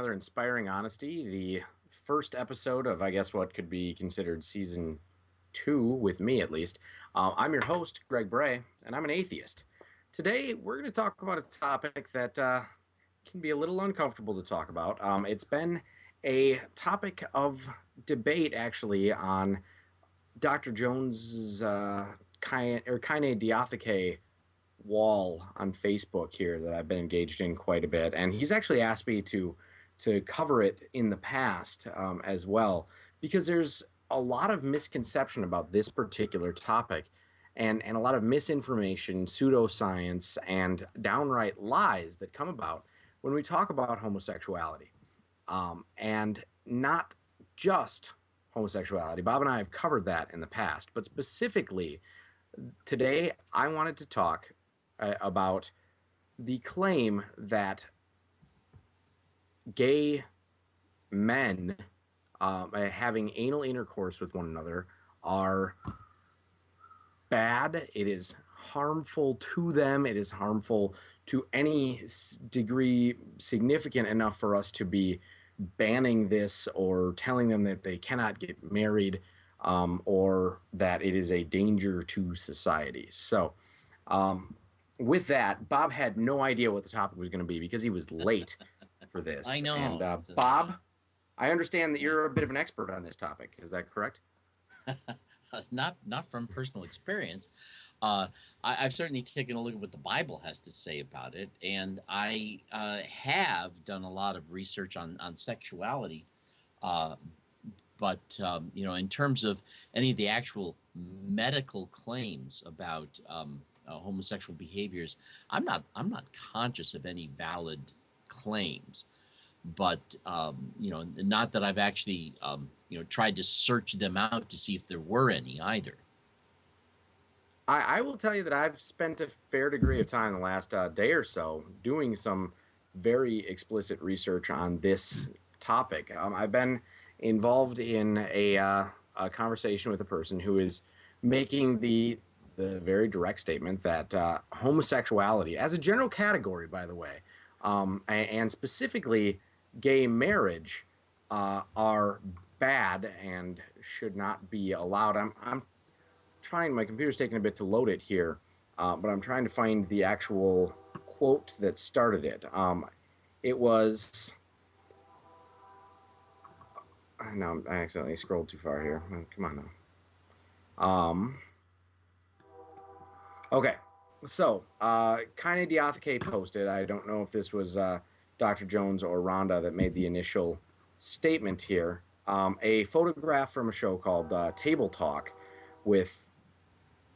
Another inspiring honesty, the first episode of, I guess, what could be considered season two, with me at least. I'm your host, Greg Brahe, and I'm an atheist. Today, we're going to talk about a topic that can be a little uncomfortable to talk about. It's been a topic of debate, actually, on Dr. Jones's Kaine Diatheke wall on Facebook here that I've been engaged in quite a bit, and he's actually asked me to cover it in the past as well, because there's a lot of misconception about this particular topic, and a lot of misinformation, pseudoscience, and downright lies that come about when we talk about homosexuality, and not just homosexuality. Bob and I have covered that in the past, but specifically today I wanted to talk about the claim that gay men having anal intercourse with one another are bad. It is harmful to them. It is harmful to any degree significant enough for us to be banning this or telling them that they cannot get married, or that it is a danger to society. So, with that, Bob had no idea what the topic was going to be because he was late for I this. And know. Bob, I understand that you're a bit of an expert on this topic. Is that correct? Not from personal experience. I've certainly taken a look at what the Bible has to say about it, and I have done a lot of research on sexuality. Uh, but in terms of any of the actual medical claims about homosexual behaviors, I'm not conscious of any valid claims. But not that I've actually tried to search them out to see if there were any either. I will tell you that I've spent a fair degree of time in the last day or so doing some very explicit research on this topic. I've been involved in a conversation with a person who is making the very direct statement that homosexuality, as a general category, by the way, and specifically gay marriage, are bad and should not be allowed. I'm trying, my computer's taking a bit to load it here, but I'm trying to find the actual quote that started it. It was, no, I accidentally scrolled too far here. Oh, come on now. Okay, so Kaine Diatheke posted. I don't know if this was Dr. Jones or Rhonda that made the initial statement here. A photograph from a show called Table Talk with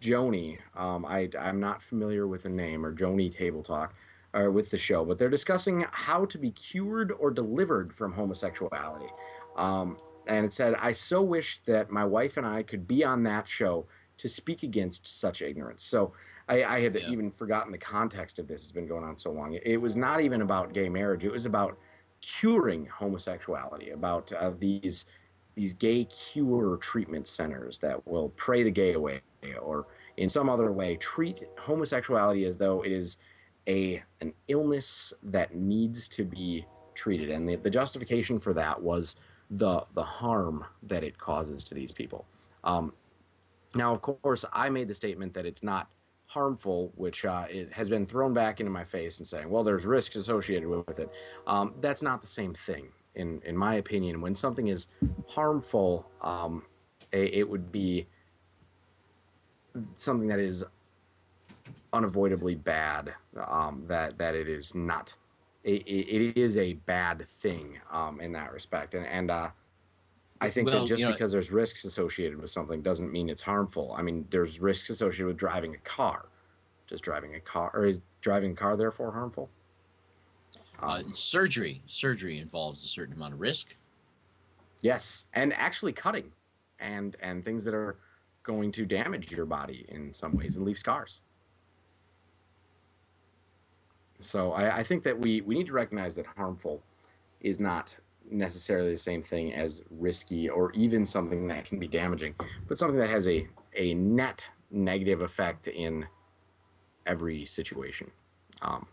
Joni. I'm not familiar with the name, or Joni Table Talk, or with the show, but they're discussing how to be cured or delivered from homosexuality. And it said, I so wish that my wife and I could be on that show to speak against such ignorance. So I had Yeah. even forgotten the context of this. It's been going on so long. It was not even about gay marriage. It was about curing homosexuality, about these gay cure treatment centers that will pray the gay away, or in some other way treat homosexuality as though it is an illness that needs to be treated. And the justification for that was the harm that it causes to these people. Now, of course, I made the statement that it's not harmful, which it has been thrown back into my face and saying, well, there's risks associated with it. That's not the same thing, in my opinion. When something is harmful, it would be something that is unavoidably bad. That it is not. It is a bad thing in that respect, and I think that Well, just because there's risks associated with something doesn't mean it's harmful. I mean, there's risks associated with driving a car. Just driving a car, or is driving a car therefore harmful? surgery involves a certain amount of risk. Yes, and actually cutting, and things that are going to damage your body in some ways and leave scars. So I think that we need to recognize that harmful is not necessarily the same thing as risky, or even something that can be damaging, but something that has a net negative effect in every situation. Um,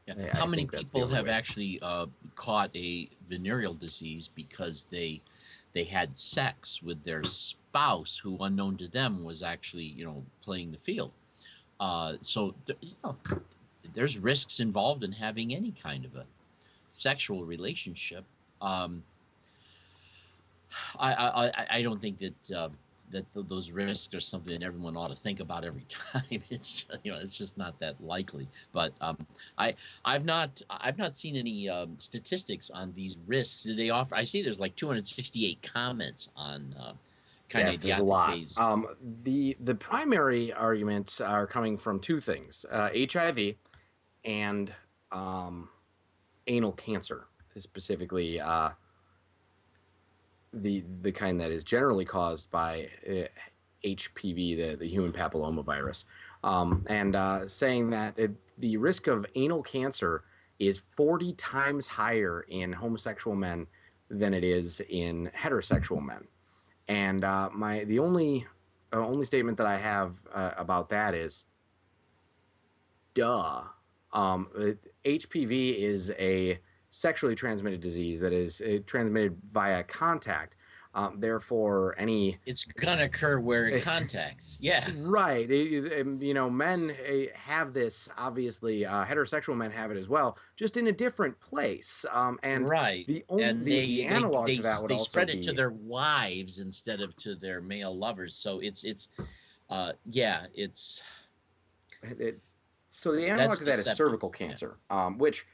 Yeah. How I many think that's the people only have way. actually caught a venereal disease because they had sex with their spouse who, unknown to them, was actually playing the field. There's risks involved in having any kind of a sexual relationship. Um, I don't think that those risks are something that everyone ought to think about every time. It's just not that likely. But I I've not seen any statistics on these risks. Do they offer? I see there's like 268 comments on kind Yes, of the there's a lot. advocates. The primary arguments are coming from two things: HIV and um, anal cancer, specifically the kind that is generally caused by HPV, the human papillomavirus, and saying that the risk of anal cancer is 40 times higher in homosexual men than it is in heterosexual men. And my the only statement that I have about that is, duh. HPV is a sexually transmitted disease that is transmitted via contact. Therefore, any It's gonna occur where it contacts. Yeah, right, men have this. Obviously, heterosexual men have it as well, just in a different place. And right. the only And the analog to that would they also spread it to be their wives instead of to their male lovers. So yeah, it's it, so the analog that's to that is deceptive. cervical Yeah. cancer, which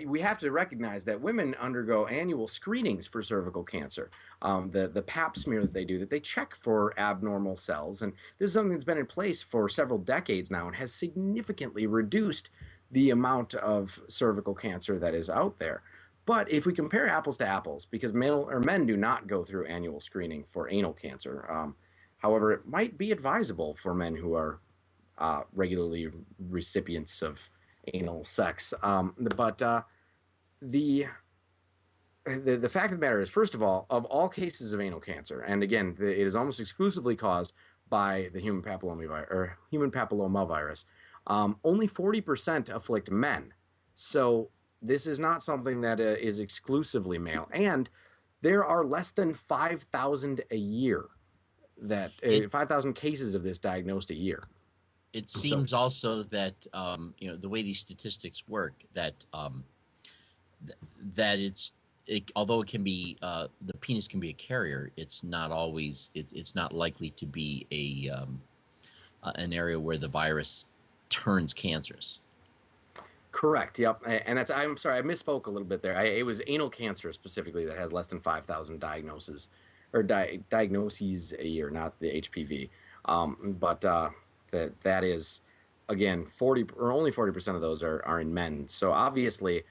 we have to recognize that women undergo annual screenings for cervical cancer. The Pap smear that they check for abnormal cells, and this is something that's been in place for several decades now and has significantly reduced the amount of cervical cancer that is out there. But if we compare apples to apples, because men do not go through annual screening for anal cancer. However, it might be advisable for men who are regularly recipients of anal sex. But the, the fact of the matter is, first of all cases of anal cancer, and again, it is almost exclusively caused by the human papillomavirus. Only 40% afflict men. So this is not something that is exclusively male, and there are less than 5,000 a year that It 5,000 cases of this diagnosed a year. it So seems also that the way these statistics work, that that although it can be the penis can be a carrier, it's not always it's not likely to be an area where the virus turns cancerous. correct. Yep. And that's. I'm sorry, I misspoke a little bit there. It was anal cancer specifically that has less than 5,000 diagnoses or diagnoses a year, not the HPV. But that is again 40 or only 40% of those are in men. So obviously,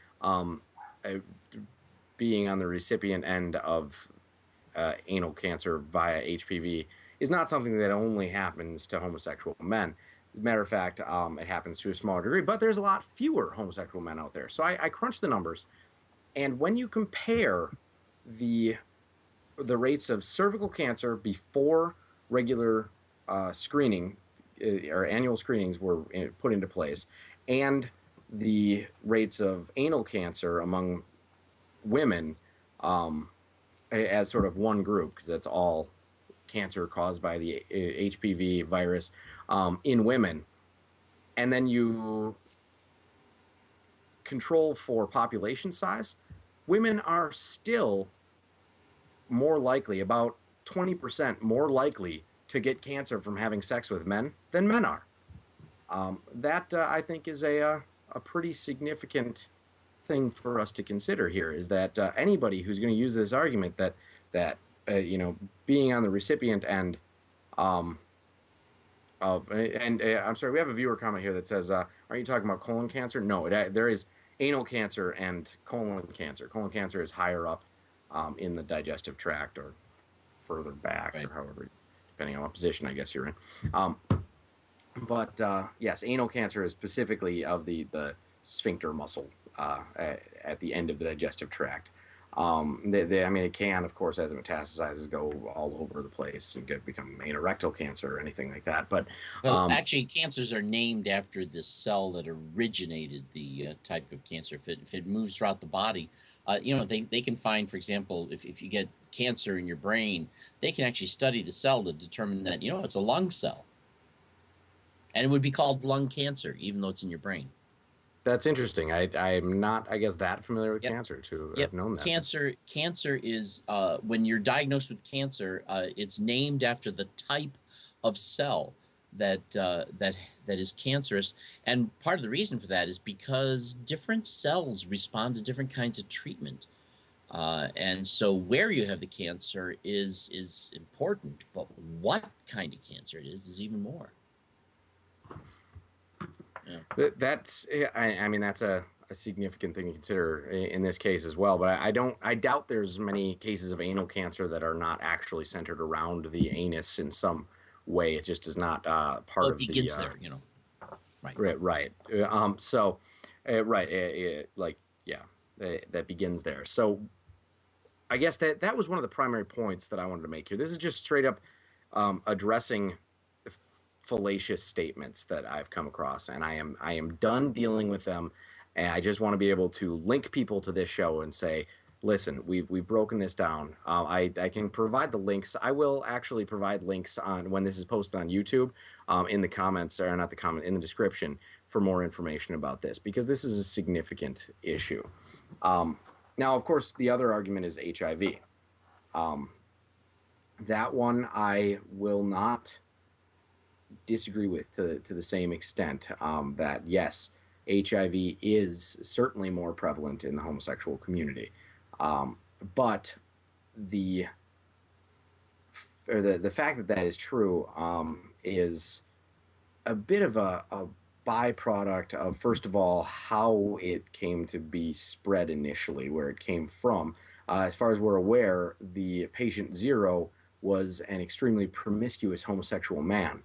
uh, being on the recipient end of anal cancer via HPV is not something that only happens to homosexual men. As a matter of fact, it happens to a smaller degree, but there's a lot fewer homosexual men out there. So I crunched the numbers, and when you compare the the rates of cervical cancer before regular screening or annual screenings were put into place, and the rates of anal cancer among women, um, as sort of one group, because that's all cancer caused by the HPV virus in women, and then you control for population size, women are still more likely, about 20% more likely to get cancer from having sex with men than men are. That I think is a pretty significant thing for us to consider here. Is that anybody who's going to use this argument that being on the recipient end um, I'm sorry, we have a viewer comment here that says, "Aren't you talking about colon cancer?" No, there is anal cancer and colon cancer. Colon cancer is higher up in the digestive tract or further back, or Right. however, depending on what position I guess you're in. Um, but yes, anal cancer is specifically of the sphincter muscle at the end of the digestive tract. I mean, it can, of course, as it metastasizes, go all over the place and become anorectal cancer or anything like that. But Well, um, actually, cancers are named after the cell that originated the type of cancer. If it moves throughout the body, they can find, for example, if you get cancer in your brain, they can actually study the cell to determine that, it's a lung cell. And it would be called lung cancer, even though it's in your brain. that's interesting. I'm not, I guess, that familiar with Yep. cancer to Yep. have known that. Cancer is when you're diagnosed with cancer, it's named after the type of cell that is cancerous. And part of the reason for that is because different cells respond to different kinds of treatment. And so where you have the cancer is important, but what kind of cancer it is even more. Yeah. That's, I mean, that's a significant thing to consider in this case as well. But I doubt there's many cases of anal cancer that are not actually centered around the anus in some way. It just is not Well, part it of the begins there, right. right. So, right, like, yeah, that begins there. So I guess that was one of the primary points that I wanted to make here. This is just straight up addressing fallacious statements that I've come across, and I am done dealing with them. And I just want to be able to link people to this show and say, listen, we've broken this down. I can provide the links. I will actually provide links on when this is posted on YouTube, in the comments, or not the comment, in the description, for more information about this, because this is a significant issue. Now, of course, the other argument is HIV. Um, that one I will not disagree with to the same extent, that yes, HIV is certainly more prevalent in the homosexual community. Um, but the the fact that that is true, is a bit of a byproduct of, first of all, how it came to be spread initially, where it came from. As far as we're aware, the patient zero was an extremely promiscuous homosexual man,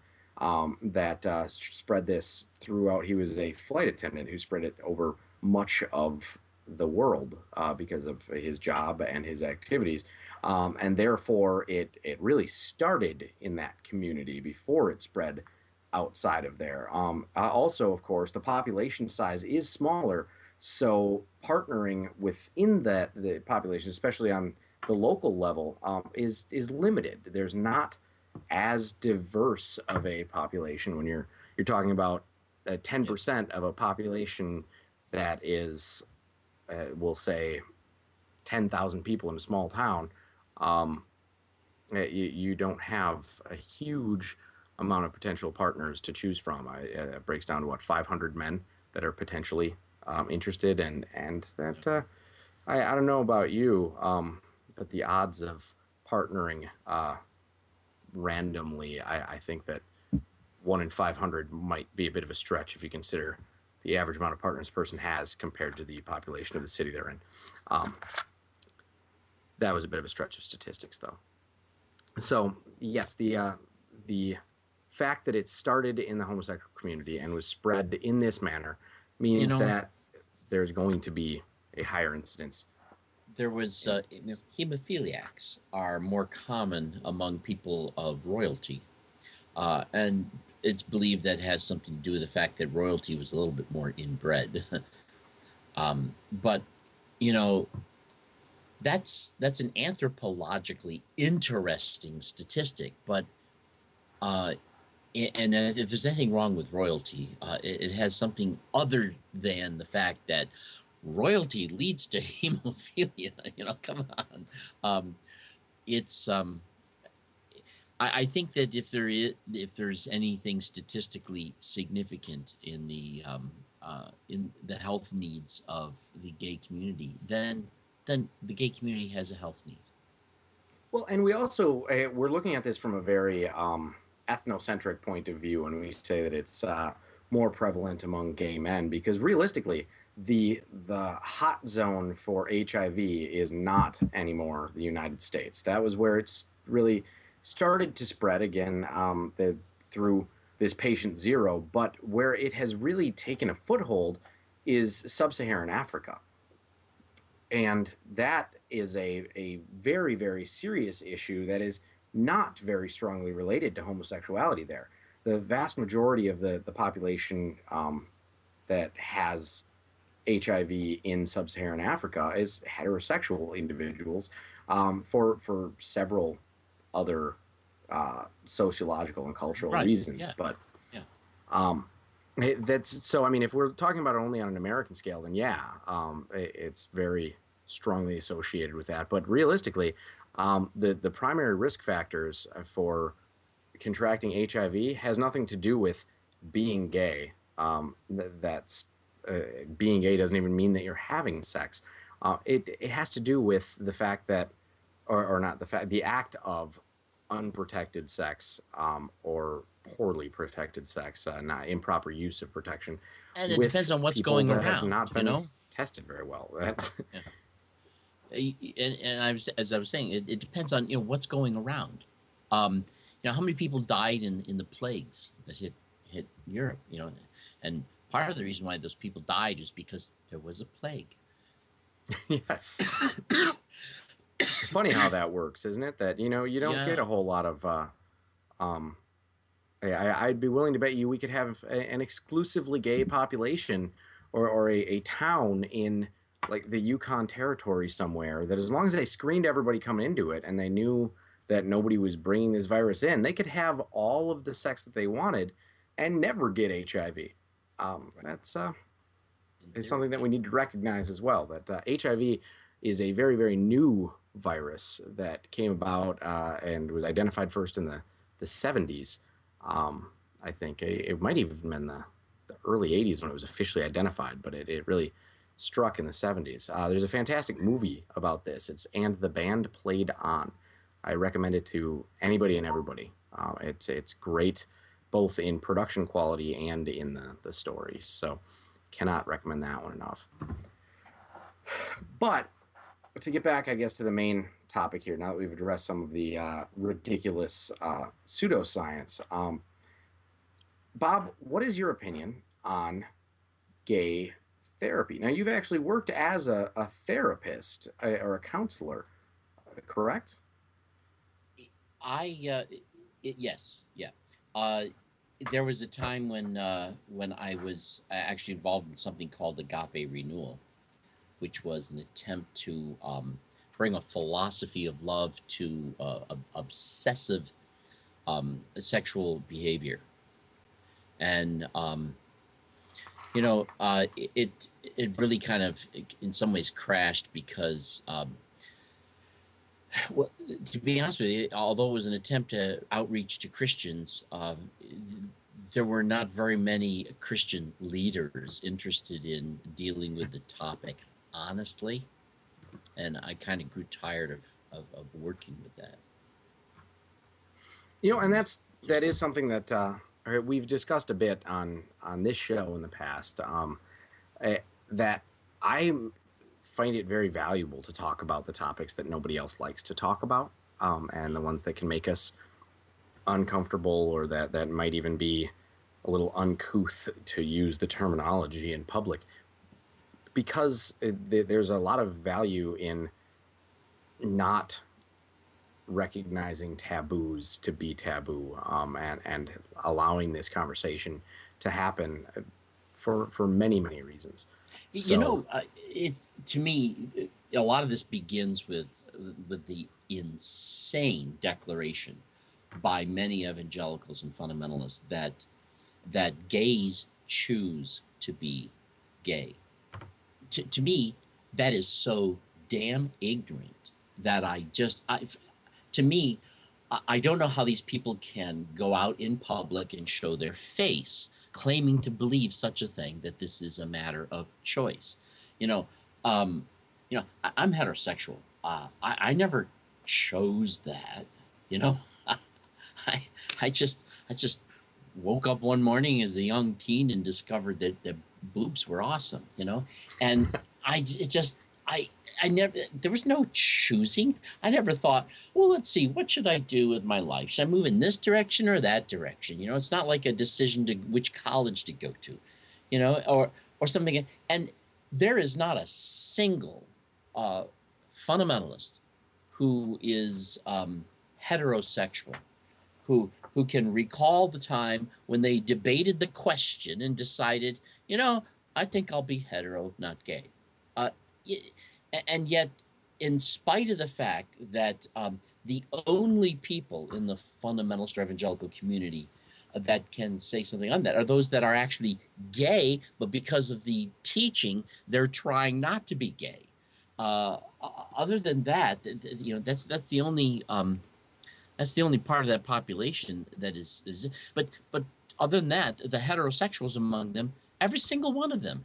that spread this throughout. He was a flight attendant who spread it over much of the world, because of his job and his activities. And therefore, it really started in that community before it spread outside of there. Also, of course, the population size is smaller, so partnering within the population, especially on the local level, is limited. There's not as diverse of a population when you're talking about 10% of a population that is, we'll say, 10,000 people in a small town. Um, you don't have a huge amount of potential partners to choose from. It breaks down to what, 500 men that are potentially interested, and that, I don't know about you, but the odds of partnering randomly, I think that 1 in 500 might be a bit of a stretch if you consider the average amount of partners a person has compared to the population of the city they're in. That was a bit of a stretch of statistics, though. So yes, the fact that it started in the homosexual community and was spread in this manner You means know, that there's going to be a higher incidence. there was hemophiliacs are more common among people of royalty, and it's believed that has something to do with the fact that royalty was a little bit more inbred. But you know, that's an anthropologically interesting statistic. But uh, and if there's anything wrong with royalty, it has something other than the fact that royalty leads to hemophilia. Come on. It's I think that if there's anything statistically significant in the health needs of the gay community, then the gay community has a health need. Well, and we also, we're looking at this from a very ethnocentric point of view when we say that it's more prevalent among gay men, because realistically, the hot zone for HIV is not anymore the United States. That was where it's really started to spread again, through this patient zero. But where it has really taken a foothold is sub-Saharan Africa, and that is a very, very serious issue that is not very strongly related to homosexuality there. The vast majority of the population that has HIV in sub-Saharan Africa is heterosexual individuals for several other sociological and cultural Right. reasons. Yeah. But Yeah. um, that's so. I mean, if we're talking about it only on an American scale, then yeah, it's very strongly associated with that. But realistically, the primary risk factors for contracting HIV has nothing to do with being gay. That's being gay doesn't even mean that you're having sex. It has to do with the fact that, or not the fact, the act of unprotected sex or poorly protected sex, not improper use of protection, And it depends with on what's people going that have around, not you been know? tested very well. That's Yeah. And as I was saying, it depends on, what's going around. Um, how many people died in the plagues that hit Europe, and part of the reason why those people died is because there was a plague. yes. Funny how that works, isn't it? That you don't get Yeah. a whole lot of um, I'd be willing to bet you we could have an exclusively gay population or a town in like the Yukon Territory somewhere that as long as they screened everybody coming into it and they knew that nobody was bringing this virus in, they could have all of the sex that they wanted and never get HIV. That's In is theory, something that yeah. we need to recognize as well. That HIV is a very, very new virus that came about and was identified first in the 70s. I think it might even been the early 80s when it was officially identified, but it really struck in the 70s. There's a fantastic movie about this. It's And the Band Played On. I recommend it to anybody and everybody. It's great, both in production quality and in the story. So cannot recommend that one enough. But to get back, I guess, to the main topic here, now that we've addressed some of the ridiculous pseudoscience, Bob, what is your opinion on gay therapy? Now, you've actually worked as a therapist or a counselor, correct? Yes, yeah. Uh, there was a time when I was actually involved in something called Agape Renewal, which was an attempt to bring a philosophy of love to obsessive sexual behavior, and it really kind of in some ways crashed because well, to be honest with you, although it was an attempt to outreach to Christians, there were not very many Christian leaders interested in dealing with the topic honestly, and I kind of grew tired of working with that. And that is something that we've discussed a bit on this show in the past. That I find it very valuable to talk about the topics that nobody else likes to talk about, and the ones that can make us uncomfortable or that might even be a little uncouth to use the terminology in public, because there's a lot of value in not recognizing taboos to be taboo, and allowing this conversation to happen for many, many reasons. So It's to me, a lot of this begins with the insane declaration by many evangelicals and fundamentalists that gays choose to be gay. To me, that is so damn ignorant that to me, I don't know how these people can go out in public and show their face claiming to believe such a thing, that this is a matter of choice. You know, um, I'm heterosexual. I never chose that. You know, I, I just, I just woke up one morning as a young teen and discovered that the boobs were awesome. And it just, I never, there was no choosing. I never thought, well, let's see, what should I do with my life? Should I move in this direction or that direction? It's not like a decision to which college to go to, or something. And there is not a single uh, fundamentalist who is heterosexual, who can recall the time when they debated the question and decided, you know, I think I'll be hetero, not gay. Uh, and yet, in spite of the fact that the only people in the fundamentalist or evangelical community that can say something on that are those that are actually gay, but because of the teaching, they're trying not to be gay. Other than that, that's the only part of that population that is. But other than that, the heterosexuals among them, every single one of them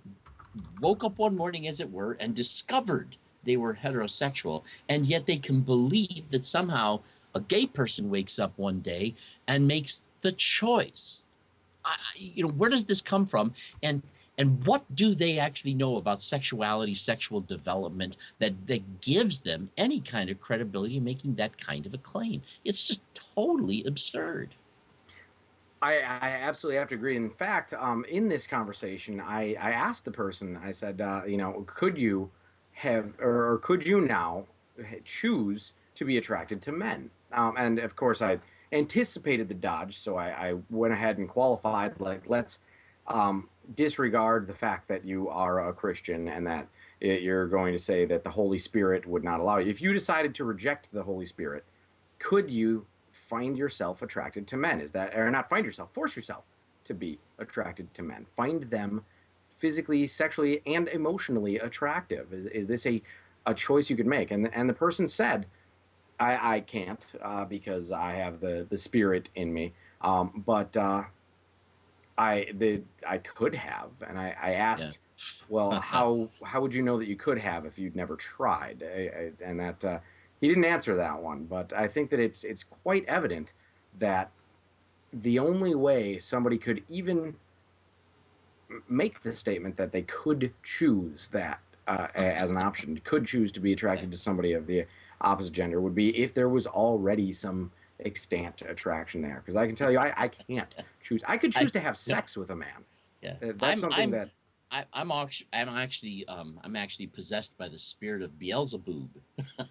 woke up one morning, as it were, and discovered they were heterosexual, and yet they can believe that somehow a gay person wakes up one day and makes the choice. Where does this come from? And what do they actually know about sexuality, sexual development that gives them any kind of credibility in making that kind of a claim? It's just totally absurd. I absolutely have to agree. In fact, in this conversation, I asked the person, I said, could you have, or could you now choose to be attracted to men? And of course, I anticipated the dodge, so I went ahead and qualified, like, let's disregard the fact that you are a Christian and that you're going to say that the Holy Spirit would not allow you. If you decided to reject the Holy Spirit, could you find yourself attracted to men? Is that, or not find yourself, force yourself to be attracted to men? Find them physically, sexually, and emotionally attractive? Is this a choice you could make? And the person said, I can't because I have the spirit in me. But I could have, and I Yeah. asked, well, how would you know that you could have if you'd never tried? And that he didn't answer that one, but I think that it's quite evident that the only way somebody could even make the statement that they could choose that as an option, could choose to be attracted to somebody of the opposite gender, would be if there was already some extant attraction there. Because I can tell you, I can't choose. I could choose I to have no, sex with a man. yeah. That's something that I'm actually possessed by the spirit of Beelzebub.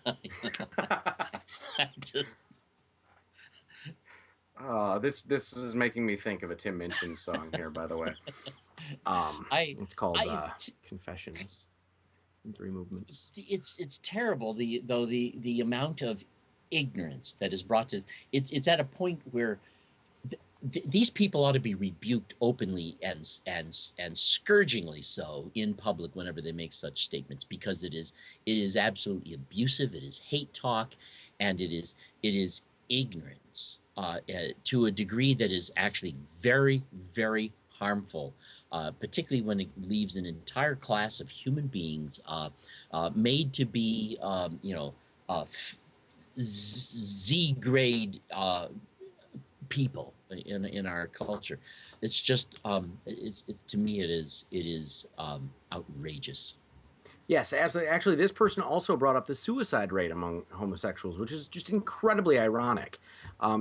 I just this is making me think of a Tim Minchin song here, by the way. It's called I Confessions in Three Movements. it's terrible the amount of ignorance that is brought to it's at a point where these people ought to be rebuked openly and scourgingly so in public whenever they make such statements, because it is absolutely abusive, it is hate talk, and it is ignorance to a degree that is actually very, very harmful, particularly when it leaves an entire class of human beings made to be Z grade people in our culture. It's just it's to me it is outrageous. Yes, absolutely. Actually, this person also brought up the suicide rate among homosexuals, which is just incredibly ironic.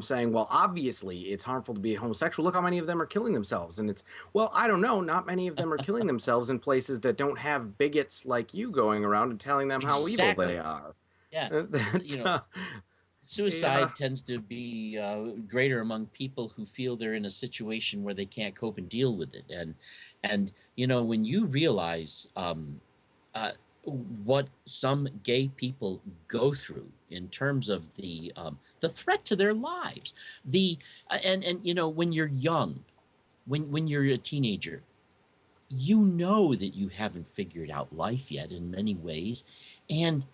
Saying, well, obviously it's harmful to be homosexual. Look how many of them are killing themselves. And it's, well, I don't know. Not many of them are killing themselves in places that don't have bigots like you going around and telling them how evil they Exactly. are. Yeah. That's, yeah. Suicide tends to be greater among people who feel they're in a situation where they can't cope and deal with it. And when you realize uh, what some gay people go through in terms of the threat to their lives, and when you're young, when you're a teenager, that you haven't figured out life yet in many ways, and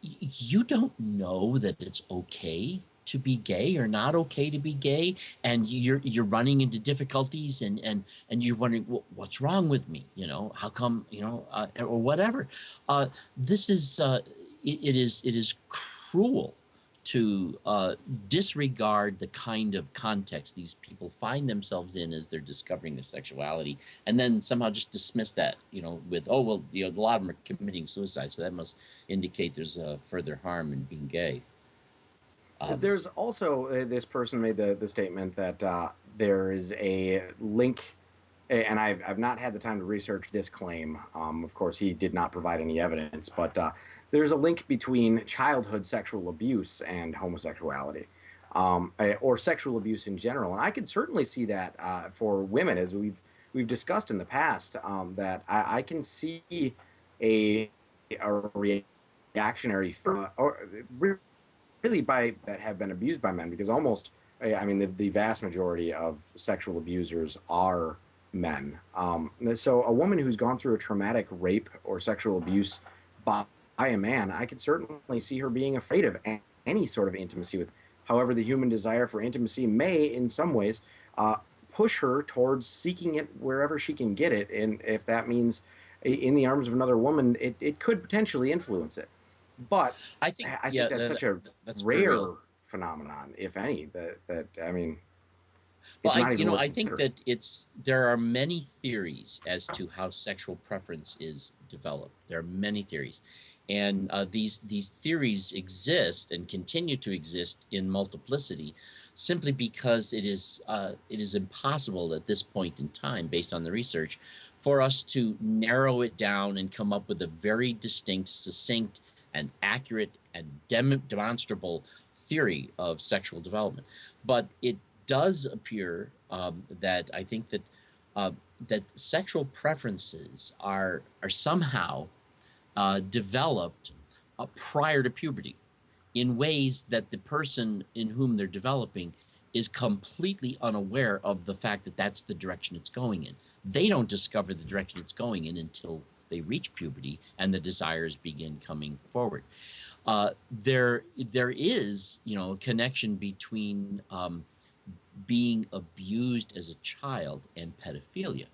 you don't know that it's okay to be gay or not okay to be gay, and you're running into difficulties, and you're wondering, well, what's wrong with me, how come, or whatever. This is it is cruel to disregard the kind of context these people find themselves in as they're discovering their sexuality, and then somehow just dismiss that, with, oh, well, a lot of them are committing suicide, so that must indicate there's further harm in being gay. There's also this person made the statement that there is a link and I've not had the time to research this claim. Of course, he did not provide any evidence, but there's a link between childhood sexual abuse and homosexuality, or sexual abuse in general. And I could certainly see that for women, as we've discussed in the past, that I can see a reactionary or really by that have been abused by men, because almost, I mean, the vast majority of sexual abusers are men. So a woman who's gone through a traumatic rape or sexual abuse by a man, I could certainly see her being afraid of any sort of intimacy with. However, the human desire for intimacy may, in some ways, push her towards seeking it wherever she can get it, and if that means in the arms of another woman, it could potentially influence it. But I think, I yeah, think that's such a that's very rare real. phenomenon, if any. That I mean, Well, it's not even worth I think considering. that there are many theories as to how sexual preference is developed. There are many theories, and these theories exist and continue to exist in multiplicity, simply because it is impossible at this point in time, based on the research, for us to narrow it down and come up with a very distinct, succinct, and accurate and demonstrable theory of sexual development. But it does appear that I think that uh, that sexual preferences are somehow developed prior to puberty in ways that the person in whom they're developing is completely unaware of the fact that that's the direction it's going in. They don't discover the direction it's going in until they reach puberty and the desires begin coming forward. There is, a connection between being abused as a child and pedophilia.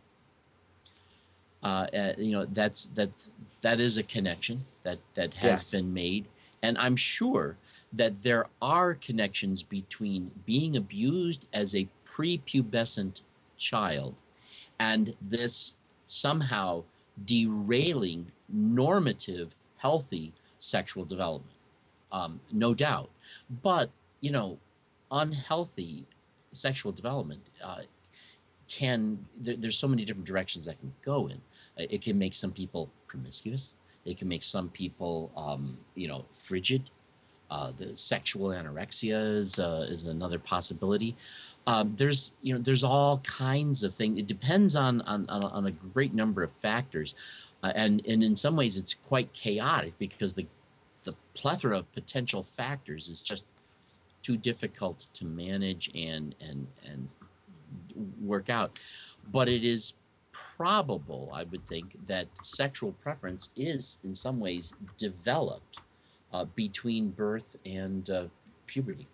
That is a connection that has Yes. been made, and I'm sure that there are connections between being abused as a prepubescent child and this somehow derailing normative, healthy sexual development. No doubt, but you know, unhealthy sexual development there's so many different directions that can go in. It can make some people promiscuous. It can make some people, frigid. The sexual anorexia is another possibility. There's all kinds of things. It depends on a great number of factors, and in some ways it's quite chaotic because the plethora of potential factors is just too difficult to manage and work out. But it is probable, I would think, that sexual preference is in some ways developed between birth and puberty.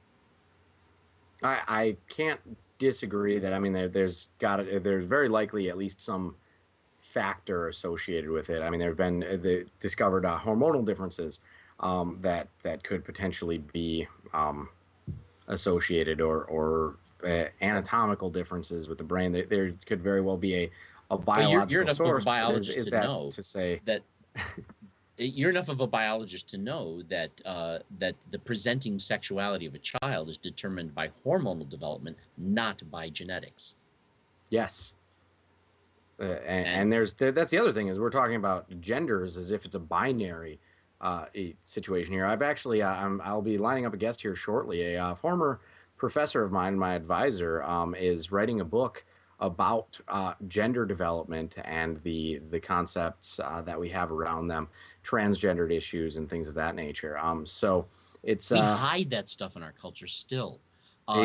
I can't disagree that. I mean, there's very likely at least some factor associated with it. I mean, there have been discovered hormonal differences that could potentially be associated, or anatomical differences with the brain. There could very well be a Well, you're biological enough of a source, but biologist is to that know to say? that you're enough of a biologist to know that that the presenting sexuality of a child is determined by hormonal development, not by genetics. Yes. And And that's the other thing, is we're talking about genders as if it's a binary situation here. I'll be lining up a guest here shortly. A former professor of mine, my advisor, is writing a book about gender development and the concepts that we have around them, transgendered issues and things of that nature. So it's we hide that stuff in our culture still.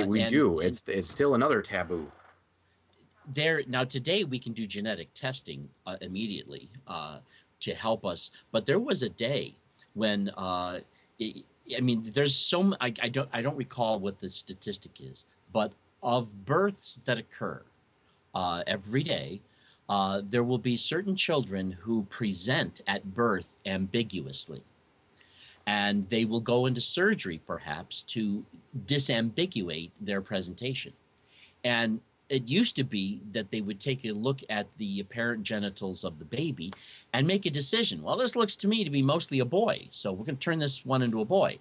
we do. And It's still another taboo. there now today we can do genetic testing immediately to help us, but there was a day when it, I mean there's I don't recall what the statistic is, but of births that occur every day, there will be certain children who present at birth ambiguously, and they will go into surgery perhaps to disambiguate their presentation. And it used to be that they would take a look at the apparent genitals of the baby and make a decision. Well, this looks to me to be mostly a boy, so we're going to turn this one into a boy.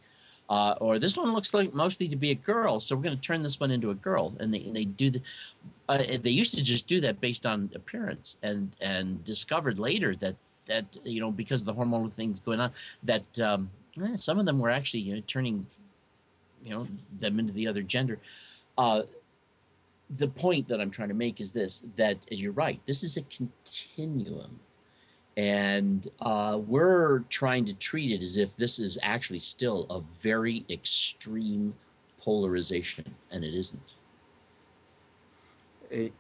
or this one looks like mostly to be a girl, so we're going to turn this one into a girl. And they do the they used to just do that based on appearance, and discovered later that because of the hormonal things going on, that some of them were actually turning them into the other gender. Uh, the point that I'm trying to make is this: that you're right, this is a continuum, and we're trying to treat it as if this is actually still a very extreme polarization, and it isn't. It,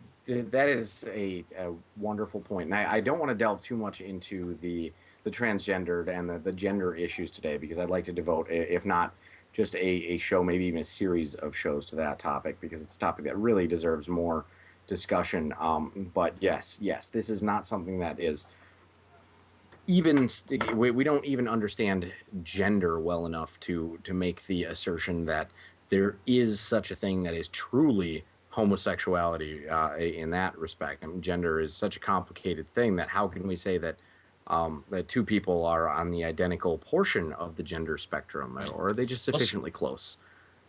that is a wonderful point, and I don't want to delve too much into the transgendered and the gender issues today, because I'd like to devote, if not just a show, maybe even a series of shows to that topic, because it's a topic that really deserves more discussion. But yes, this is not something that is even we don't even understand gender well enough to make the assertion that there is such a thing that is truly homosexuality in that respect. I mean, gender is such a complicated thing that how can we say that two people are on the identical portion of the gender spectrum, Right. or are they just sufficiently close?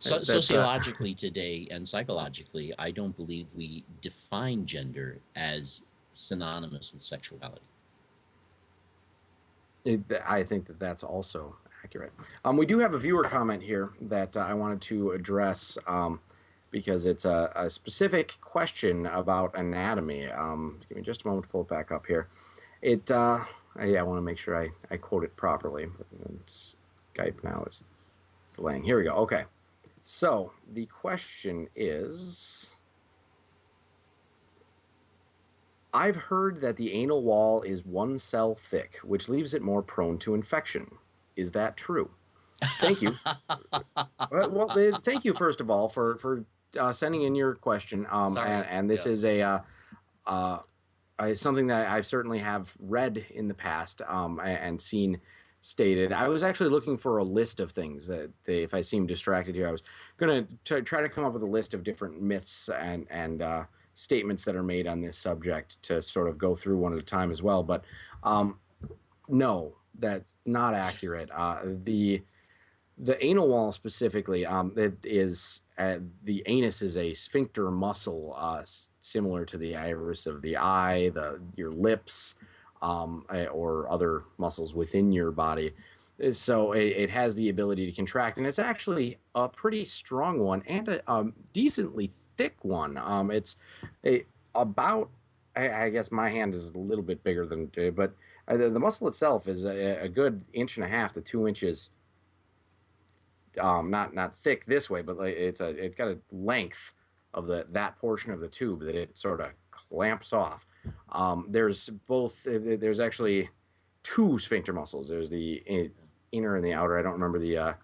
That's Sociologically today and psychologically, I don't believe we define gender as synonymous with sexuality. I think that that's also accurate. We do have a viewer comment here that I wanted to address, because it's a specific question about anatomy. Give me just a moment to pull it back up here. I want to make sure I quote it properly. Skype now is delaying. Here we go. Okay. So the question is, I've heard that the anal wall is one cell thick, which leaves it more prone to infection. Is that true? Thank you. Thank you first of all for sending in your question. Sorry. And this is uh, something that I certainly have read in the past, and seen stated. I was actually looking for a list of things that if I seem distracted here, I was going to try to come up with a list of different myths and statements that are made on this subject to sort of go through one at a time as well. But no, that's not accurate. The anal wall specifically, it is the anus is a sphincter muscle, similar to the iris of the eye, your lips, or other muscles within your body. So it has the ability to contract, and it's actually a pretty strong one and a decently thick one. It's about, I guess my hand is a little bit bigger than, but the muscle itself is a good inch and a half to 2 inches, not thick this way, but like it's got a length of that portion of the tube that it sort of clamps off. There's actually two sphincter muscles. There's the inner and the outer. I don't remember the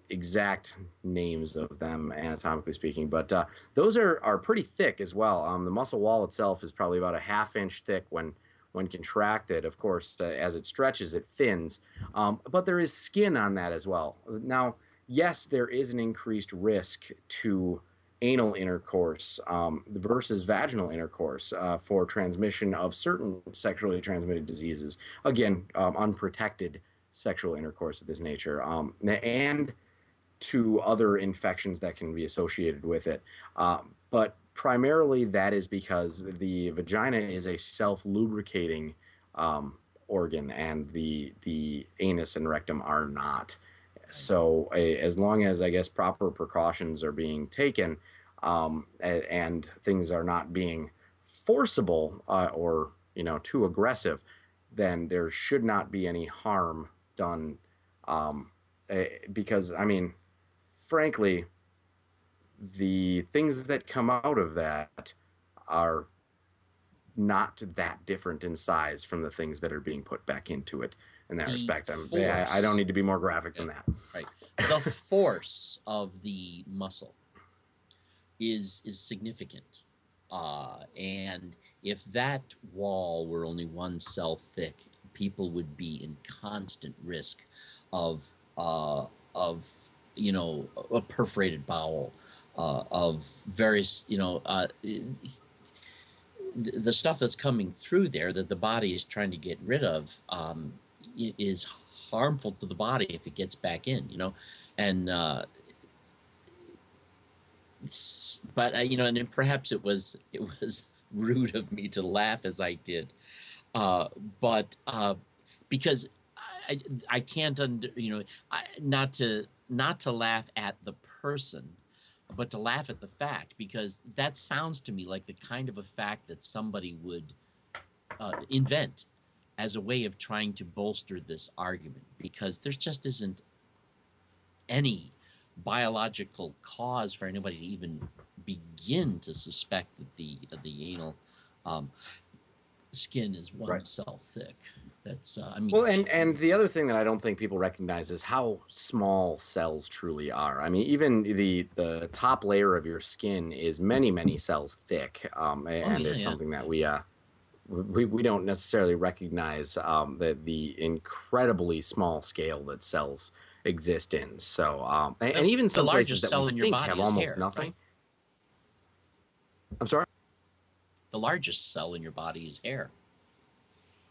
exact names of them anatomically speaking, but those are pretty thick as well. The muscle wall itself is probably about a half-inch thick when contracted. Of course, as it stretches, it thins, but there is skin on that as well. Now, yes, there is an increased risk to anal intercourse versus vaginal intercourse for transmission of certain sexually transmitted diseases. Again, unprotected sexual intercourse of this nature, and to other infections that can be associated with it. But primarily that is because the vagina is a self-lubricating organ, and the anus and rectum are not. So as long as, I guess, proper precautions are being taken, and things are not being forcible or too aggressive, then there should not be any harm done. Because, I mean, frankly, the things that come out of that are not that different in size from the things that are being put back into it in that respect. I don't need to be more graphic than that. Right. The force of the muscle is significant. And if that wall were only one cell thick, people would be in constant risk of a perforated bowel, of various the stuff that's coming through there that the body is trying to get rid of, is harmful to the body if it gets back in. And but and then perhaps it was rude of me to laugh as I did, uh, but because I I can't not to laugh at the person, but to laugh at the fact, because that sounds to me like the kind of a fact that somebody would invent as a way of trying to bolster this argument, because there just isn't any biological cause for anybody to even begin to suspect that the anal um, skin is one Right. cell thick. That's I mean, Well, and the other thing that I don't think people recognize is how small cells truly are. I mean, even the top layer of your skin is many cells thick, oh and yeah, it's yeah, something that yeah. we don't necessarily recognize the incredibly small scale that cells exist in. So, and Well, even the some places largest that we cell in your think have body is almost hair, nothing. right? I'm sorry. The largest cell in your body is hair.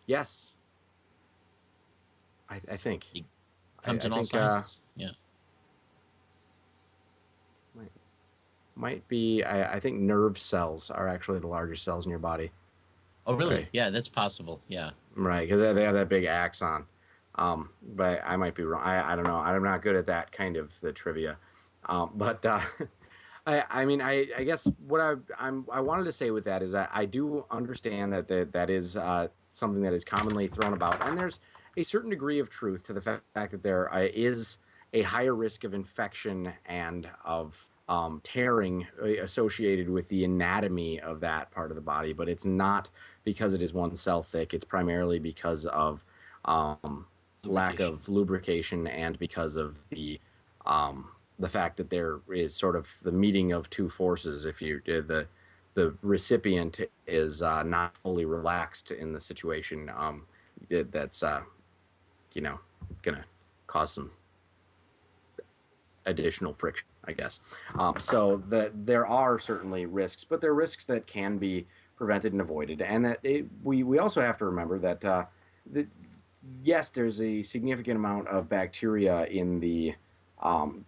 Yes, I think It comes I in all think sizes. Yeah. might, might be I think nerve cells are actually the largest cells in your body. Oh, really? Right. Yeah, that's possible. Yeah. Right, because they have that big axon. But I might be wrong. I don't know. I'm not good at that kind of the trivia. But I mean, I guess what I wanted to say with that is that I do understand that is something that is commonly thrown about, and there's a certain degree of truth to the fact that there is a higher risk of infection and of tearing associated with the anatomy of that part of the body, but it's not because it is one cell thick. It's primarily because of lack Lubrication. of lubrication and because of the fact that there is sort of the meeting of two forces. If you the recipient is not fully relaxed in the situation, that's you know gonna cause some additional friction, I guess. So that there are certainly risks, but there are risks that can be prevented and avoided, and that we also have to remember that the, yes, there's a significant amount of bacteria in the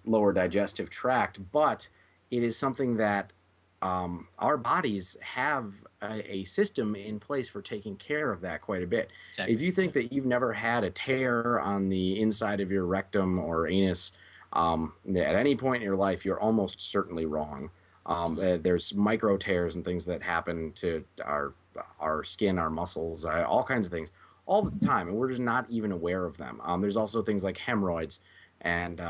lower digestive tract, but it is something that our bodies have a system in place for taking care of that quite a bit. If Exactly. you Yeah. think that you've never had a tear on the inside of your rectum or anus at any point in your life, you're almost certainly wrong. Mm-hmm. There's micro tears and things that happen to our skin, our muscles, all kinds of things all the time, and we're just not even aware of them. There's also things like hemorrhoids and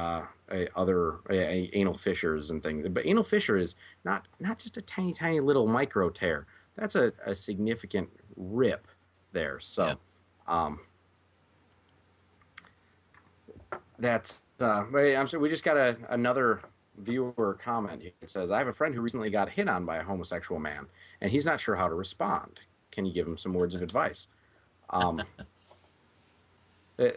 other anal fissures and things. But anal fissure is not just a tiny little micro tear. That's a significant rip there. Yeah. So that's I'm sorry. We just got another viewer comment. It says, "I have a friend who recently got hit on by a homosexual man, and he's not sure how to respond. Can you give him some words of advice?" Um,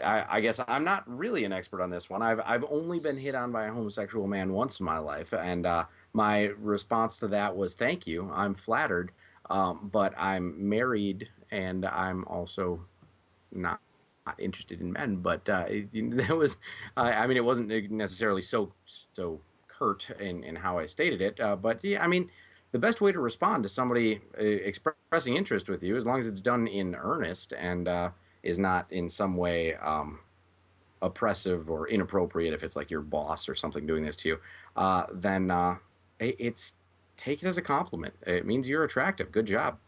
I guess I'm not really an expert on this one. I've only been hit on by a homosexual man once in my life, and my response to that was, "Thank you. I'm flattered, but I'm married, and I'm also not interested in men." But that was, I mean, it wasn't necessarily so curt in how I stated it. But yeah, I mean, the best way to respond to somebody expressing interest with you, as long as it's done in earnest and is not in some way oppressive or inappropriate, if it's like your boss or something doing this to you, then it's take it as a compliment. It means you're attractive. Good job.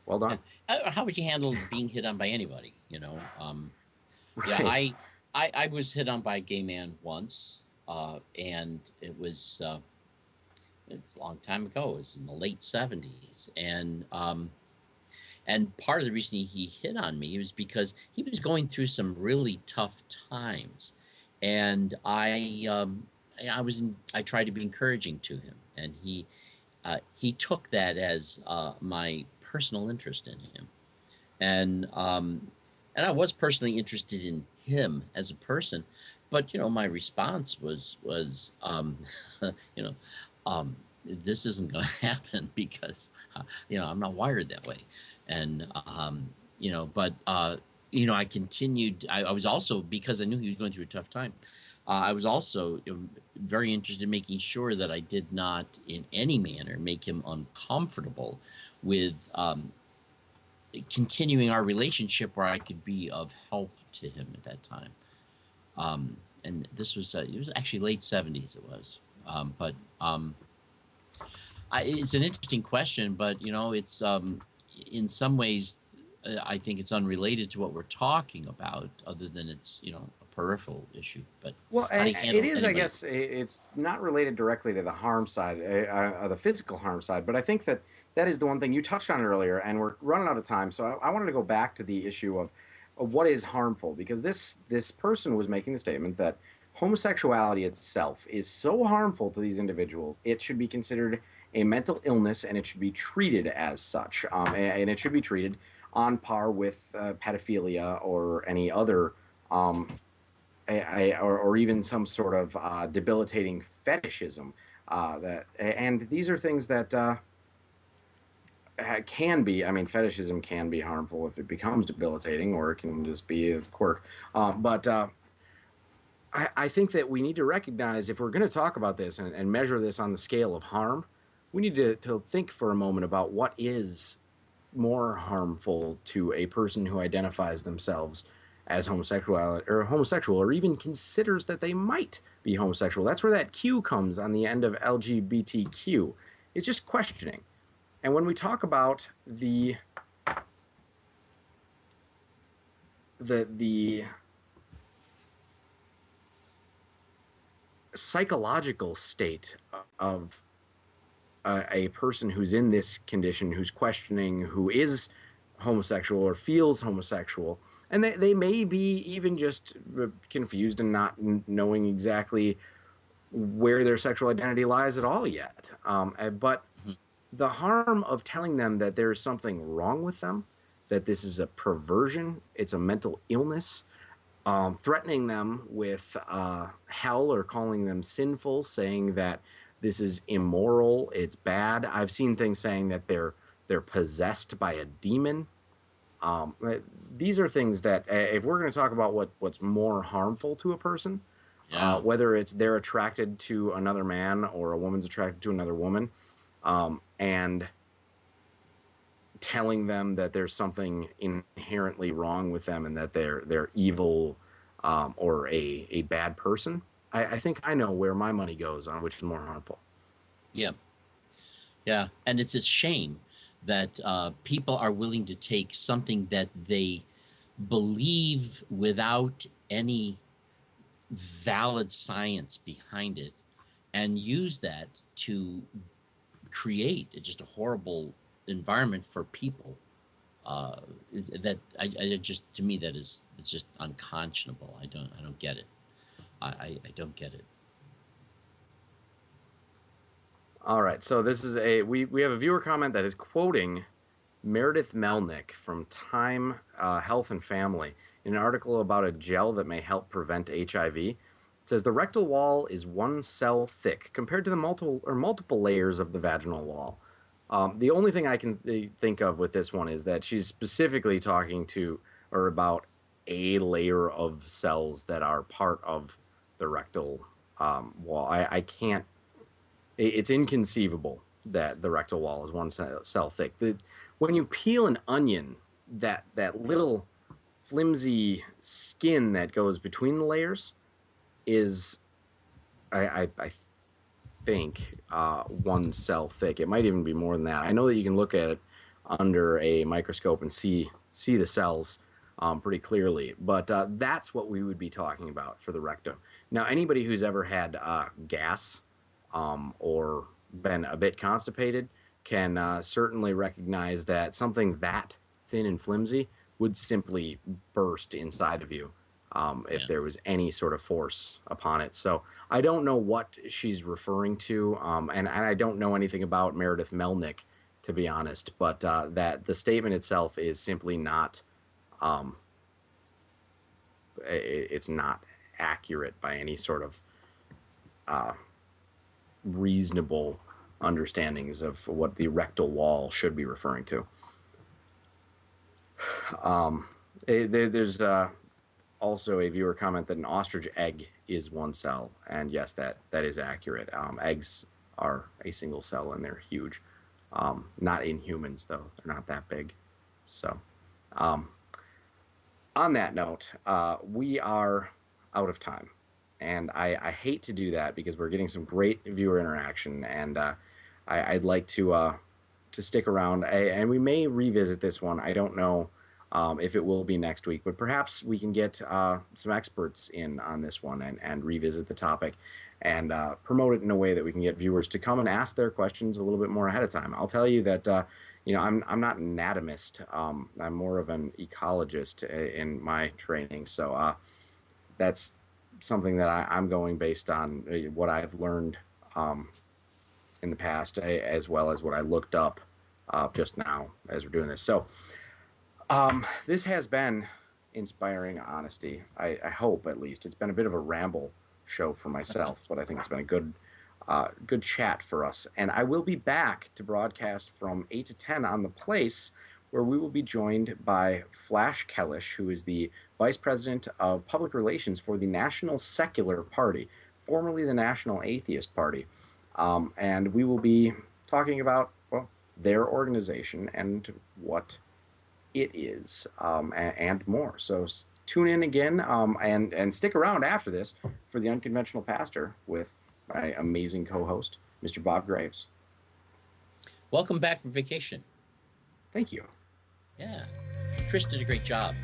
Well Yeah. done. How would you handle being hit on by anybody? Yeah, Right. I was hit on by a gay man once, and it's a long time ago. It was in the late '70s, and part of the reason he hit on me was because he was going through some really tough times, and I tried to be encouraging to him, and he took that as my personal interest in him, and I was personally interested in him as a person, but my response was you know um, this isn't going to happen, because I'm not wired that way, and but I continued. I was also, because I knew he was going through a tough time. I was also very interested in making sure that I did not, in any manner, make him uncomfortable with continuing our relationship where I could be of help to him at that time. And this was it was actually late 70s. It was, but it's an interesting question. But it's in some ways, I think it's unrelated to what we're talking about, other than it's a peripheral issue. But Well, how do you it handle is, I anybody? guess, it's not related directly to the harm side, the physical harm side, but I think that that is the one thing you touched on earlier, and we're running out of time. So I wanted to go back to the issue of what is harmful, because this person was making the statement that homosexuality itself is so harmful to these individuals, it should be considered a mental illness, and it should be treated as such, and it should be treated on par with pedophilia or any other. Or even some sort of debilitating fetishism. And these are things that can be. I mean, fetishism can be harmful if it becomes debilitating, or it can just be a quirk. But I think that we need to recognize, if we're going to talk about this and measure this on the scale of harm, we need to think for a moment about what is more harmful to a person who identifies themselves as homosexual or even considers that they might be homosexual. That's where that Q comes on the end of LGBTQ. It's just questioning. And when we talk about the psychological state of a person who's in this condition, who's questioning, who is homosexual or feels homosexual, and they may be even just confused and not knowing exactly where their sexual identity lies at all yet. But Mhm. the harm of telling them that there's something wrong with them, that this is a perversion, it's a mental illness, threatening them with hell or calling them sinful, saying that this is immoral, it's bad. I've seen things saying that they're possessed by a demon. Um, uh, these are things that, if we're going to talk about what's more harmful to a person, Yeah, whether it's they're attracted to another man or a woman's attracted to another woman, and telling them that there's something inherently wrong with them and that they're evil, or a bad person, I think I know where my money goes on which is more harmful. yeah, yeah. And it's a shame that people are willing to take something that they believe without any valid science behind it and use that to create just a horrible environment for people. Uh, that I just, to me, that is, it's just unconscionable. I don't get it. I don't get it. All right, so this is we have a viewer comment that is quoting Meredith Melnick from Time Health and Family in an article about a gel that may help prevent HIV. It says the rectal wall is one cell thick compared to the multiple layers of the vaginal wall. The only thing I can think of with this one is that she's specifically talking to or about a layer of cells that are part of the rectal wall. I can't. It's inconceivable that the rectal wall is one cell thick. When you peel an onion, that little flimsy skin that goes between the layers is, I think, one cell thick. It might even be more than that. I know that you can look at it under a microscope and see the cells pretty clearly, but that's what we would be talking about for the rectum. Now, anybody who's ever had gas, or been a bit constipated can certainly recognize that something that thin and flimsy would simply burst inside of you, if Yeah. there was any sort of force upon it. So I don't know what she's referring to, and I don't know anything about Meredith Melnick, to be honest. But that the statement itself is simply not, um, it's not accurate by any sort of uh, reasonable understandings of what the rectal wall should be referring to. Um, there's also a viewer comment that an ostrich egg is one cell, and yes, that is accurate. Eggs are a single cell, and they're huge. Not in humans, though; they're not that big. So, um, on that note, we are out of time, and I hate to do that because we're getting some great viewer interaction, and I'd like to stick around, and we may revisit this one. I don't know if it will be next week, but perhaps we can get some experts in on this one and revisit the topic and promote it in a way that we can get viewers to come and ask their questions a little bit more ahead of time. I'll tell you that I'm not an anatomist. I'm more of an ecologist in my training, so that's something that I'm going based on what I've learned in the past, as well as what I looked up just now as we're doing this. So this has been inspiring honesty. I hope, at least. It's been a bit of a ramble show for myself, but I think it's been a good chat for us. And I will be back to broadcast from 8 to 10 on The Place, where we will be joined by Flash Kellish, who is the Vice President of Public Relations for the National Secular Party, formerly the National Atheist Party. And we will be talking about, well, their organization and what it is, and more. So tune in again, and stick around after this for the Unconventional Pastor with my amazing co-host, Mr. Bob Greaves. Welcome back from vacation. Thank you. Yeah, Chris did a great job.